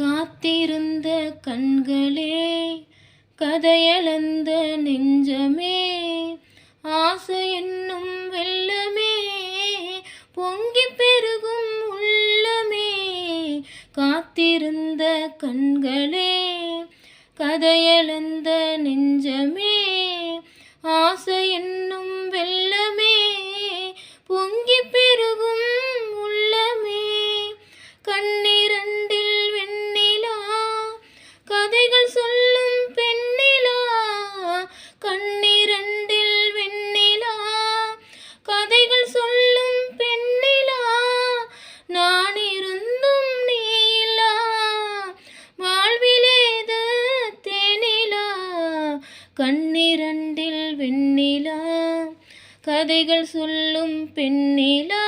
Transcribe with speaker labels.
Speaker 1: காத்திருந்த கண்களே, கதையளந்த நெஞ்சமே, ஆசை என்னும் வெள்ளமே, பொங்கி பெருகும் உள்ளமே. காத்திருந்த கண்களே, கதையளந்த நெஞ்சமே, ஆசை என்னும் வெள்ளமே, பொங்கி பெருகும் உள்ளமே. கண்ணிரண்டில் வெண்ணிலா, கதைகள் சொல்லும் பெண்ணிலா. கண்ணிரண்டில் வெண்ணிலா, கதைகள் சொல்லும் பெண்ணிலா. நான் இருந்தும் நீலா, வாழ்விலேது தேனிலா. கண்ணிரண்டில் வெண்ணிலா, கதைகள் சொல்லும் பெண்ணிலா.